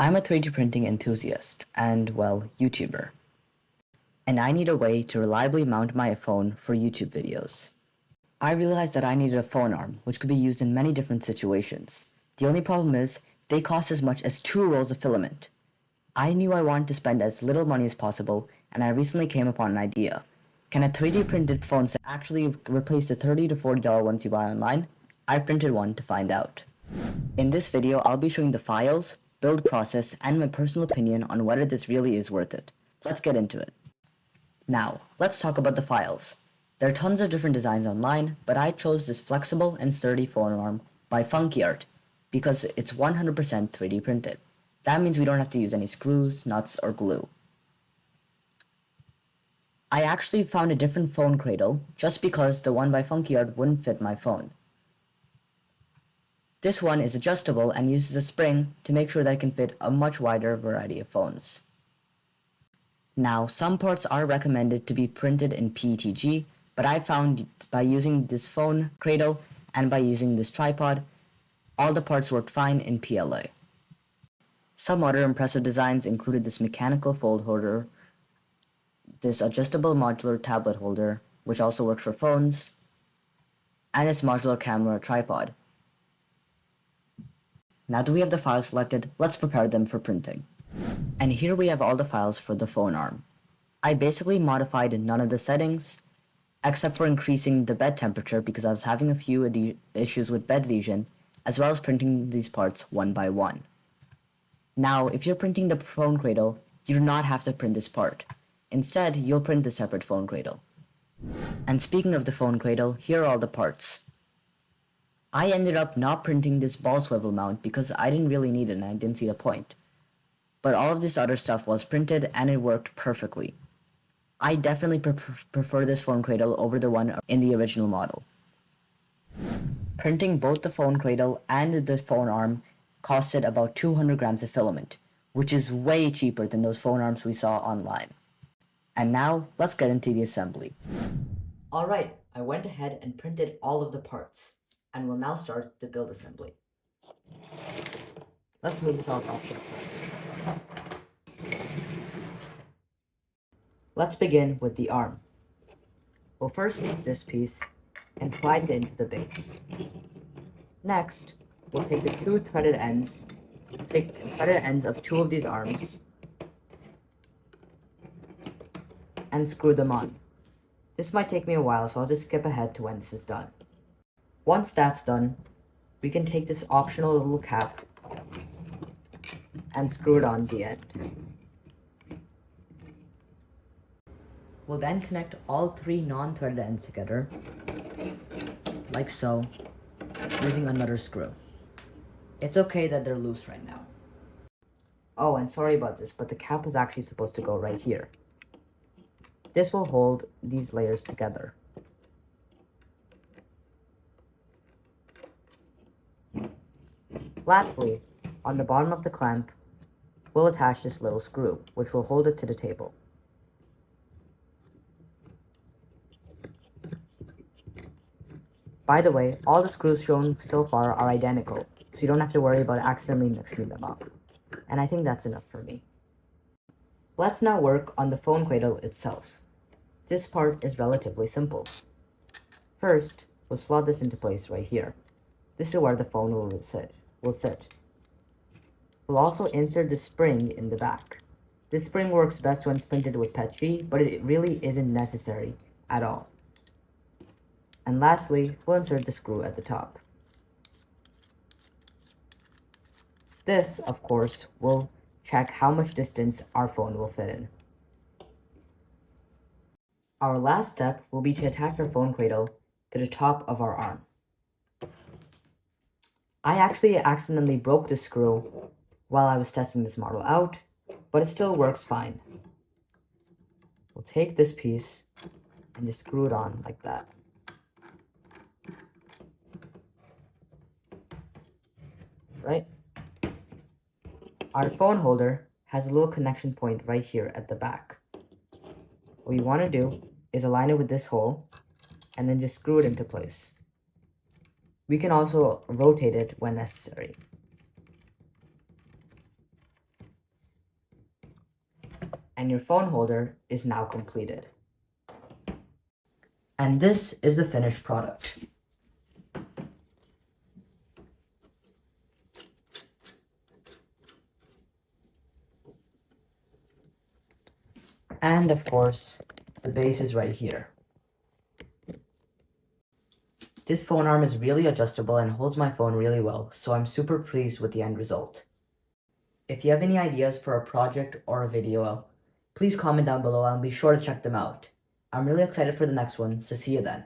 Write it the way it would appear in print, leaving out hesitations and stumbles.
I'm a 3D printing enthusiast and, well, YouTuber. And I need a way to reliably mount my phone for YouTube videos. I realized that I needed a phone arm, which could be used in many different situations. The only problem is, they cost as much as 2 rolls of filament. I knew I wanted to spend as little money as possible, and I recently came upon an idea. Can a 3D printed phone set actually replace the $30 to $40 ones you buy online? I printed one to find out. In this video, I'll be showing the files, build process, and my personal opinion on whether this really is worth it. Let's get into it. Now, let's talk about the files. There are tons of different designs online, but I chose this flexible and sturdy phone arm by Funky Art because it's 100% 3D printed. That means we don't have to use any screws, nuts, or glue. I actually found a different phone cradle just because the one by Funky Art wouldn't fit my phone. This one is adjustable and uses a spring to make sure that it can fit a much wider variety of phones. Now, some parts are recommended to be printed in PETG, but I found by using this phone cradle and by using this tripod, all the parts worked fine in PLA. Some other impressive designs included this mechanical fold holder, this adjustable modular tablet holder, which also worked for phones, and this modular camera tripod. Now that we have the files selected, let's prepare them for printing. And here we have all the files for the phone arm. I basically modified none of the settings, except for increasing the bed temperature because I was having a few issues with bed adhesion, as well as printing these parts one by one. Now, if you're printing the phone cradle, you do not have to print this part. Instead, you'll print the separate phone cradle. And speaking of the phone cradle, here are all the parts. I ended up not printing this ball swivel mount because I didn't really need it and I didn't see the point. But all of this other stuff was printed and it worked perfectly. I definitely prefer this phone cradle over the one in the original model. Printing both the phone cradle and the phone arm costed about 200 grams of filament, which is way cheaper than those phone arms we saw online. And now, let's get into the assembly. Alright, I went ahead and printed all of the parts, and will now start the build assembly. Let's move this all off to the side. Let's begin with the arm. We'll first take this piece and slide it into the base. Next, we'll take the two threaded ends of two of these arms and screw them on. This might take me a while, so I'll just skip ahead to when this is done. Once that's done, we can take this optional little cap and screw it on the end. We'll then connect all three non-threaded ends together, like so, using another screw. It's okay that they're loose right now. Oh, and sorry about this, but the cap was actually supposed to go right here. This will hold these layers together. Lastly, on the bottom of the clamp, we'll attach this little screw, which will hold it to the table. By the way, all the screws shown so far are identical, so you don't have to worry about accidentally mixing them up. And I think that's enough for me. Let's now work on the phone cradle itself. This part is relatively simple. First, we'll slot this into place right here. This is where the phone will sit. We'll also insert the spring in the back. This spring works best when printed with PETG, but it really isn't necessary at all. And lastly, we'll insert the screw at the top. This, of course, will check how much distance our phone will fit in. Our last step will be to attach our phone cradle to the top of our arm. I actually accidentally broke the screw while I was testing this model out, but it still works fine. We'll take this piece and just screw it on like that. Right? Our phone holder has a little connection point right here at the back. What you want to do is align it with this hole and then just screw it into place. We can also rotate it when necessary. And your phone holder is now completed. And this is the finished product. And of course, the base is right here. This phone arm is really adjustable and holds my phone really well, so I'm super pleased with the end result. If you have any ideas for a project or a video, please comment down below and be sure to check them out. I'm really excited for the next one, so see you then.